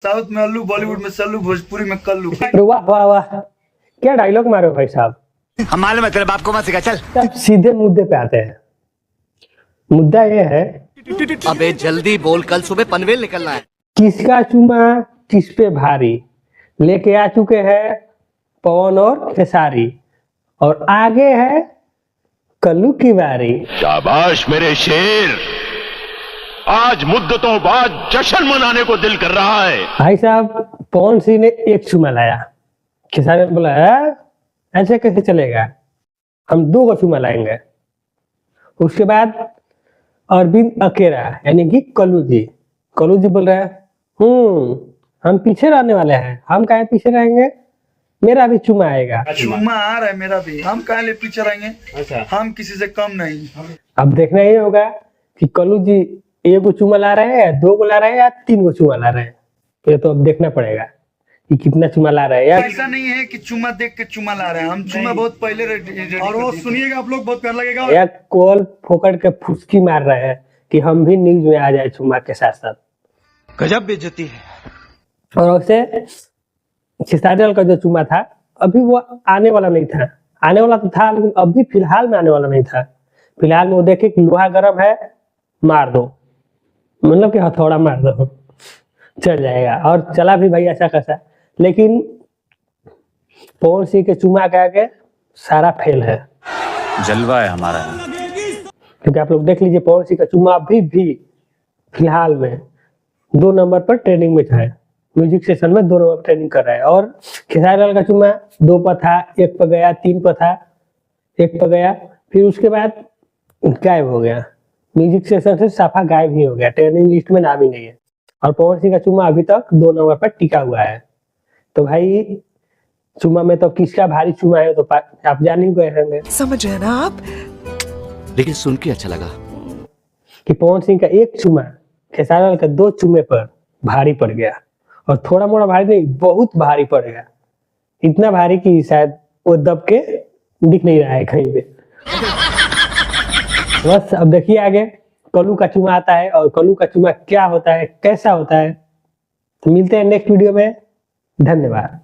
South में अल्लू, बॉलीवुड में सल्लू, भोजपुरी में कल्लू। वाह वाह वाह, क्या डायलॉग मारे हो भाई साहब। हम मालूम है तेरे बाप को मत सिखा, चल। अब सीधे मुद्दे पे आते हैं। मुद्दा ये है, अबे जल्दी बोल, कल सुबह पनवेल निकलना है। किसका चुमा किस पे भारी लेके आ चुके हैं पवन और खेसारी, और आगे है कल्लू की बारी। शाबाश मेरे शेर, आज मुद्दतों बाद जश्न मनाने को दिल कर रहा है। भाई साहब पवन सिंह ने एक चुमा लाया, खेसारी ने बोला है ऐसे कैसे चलेगा, हम 2 चुमा लाएंगे। उसके बाद अरविंद अकेरा यानी कि कल्लू जी बोल रहे हैं हम पीछे रहने वाले हैं, हम काहे पीछे रहेंगे, मेरा भी चुमा आएगा। चुमा आ रहा है मेरा भी, हम काहे लिए पीछे रहेंगे। अच्छा, हम किसी से कम नहीं। अब देखना ये होगा कि कल्लू जी 1 चुमा ला रहे हैं, 2 ला रहे हैं या 3 चुमा ला रहे हैं। ये तो अब देखना पड़ेगा कि कितना चुमा ला रहे हैं। ऐसा नहीं है कि चुमा देख के चुमा ला रहे हैं, हम चुमा बहुत पहले और वो सुनिएगा आप लोग, बहुत प्यार लगेगा। या कॉल फोकड़ के फुसकी मार रहे हैं कि हम भी न्यूज में आ जाए चुमा के साथ साथ। गजब बेइज्जती है। और उससे खेसारी का जो चुमा था अभी वो आने वाला नहीं था, आने वाला तो था लेकिन अभी फिलहाल में आने वाला नहीं था। फिलहाल में वो देखे कि लोहा गर्म है, मार दो, मतलब कि हथौड़ा मार दो, चल जाएगा। और चला भी भाई ऐसा कैसा, लेकिन पवन सिंह के चुमा कह के सारा फेल है। जलवा है हमारा। क्योंकि आप लोग देख लीजिए पवन सिंह का चुमा अभी भी फिलहाल में 2 नंबर पर ट्रेनिंग में है, म्यूजिक सेशन में 2 नंबर पर ट्रेनिंग कर रहा है। और खेसारी लाल का चुमा 2 पर था, 1 पर गया, 3 पर था, 1 पर गया, फिर उसके बाद गायब हो गया, म्यूजिक सेशन से साफा गायब ही हो गया, ट्रेनिंग लिस्ट में नाम ही नहीं है। और पवन सिंह का चुमा अभी तक 2 नंबर पर टिका हुआ है। तो भाई चुमा में तो किसका भारी चुमा है तो आप जान ही गए होंगे। समझ रहे ना आप। लेकिन सुन के अच्छा लगा कि पवन सिंह का 1 चुमा खेसारी लाल का 2 चुमे पर भारी पड़ गया, और थोड़ा मोड़ा भारी नहीं, बहुत भारी पड़ गया, इतना भारी कि शायद वो दब के दिख नहीं रहा है कहीं पे। बस अब देखिए आगे कल्लू का चुमा आता है, और कल्लू का चुमा क्या होता है, कैसा होता है। तो मिलते हैं नेक्स्ट वीडियो में, धन्यवाद।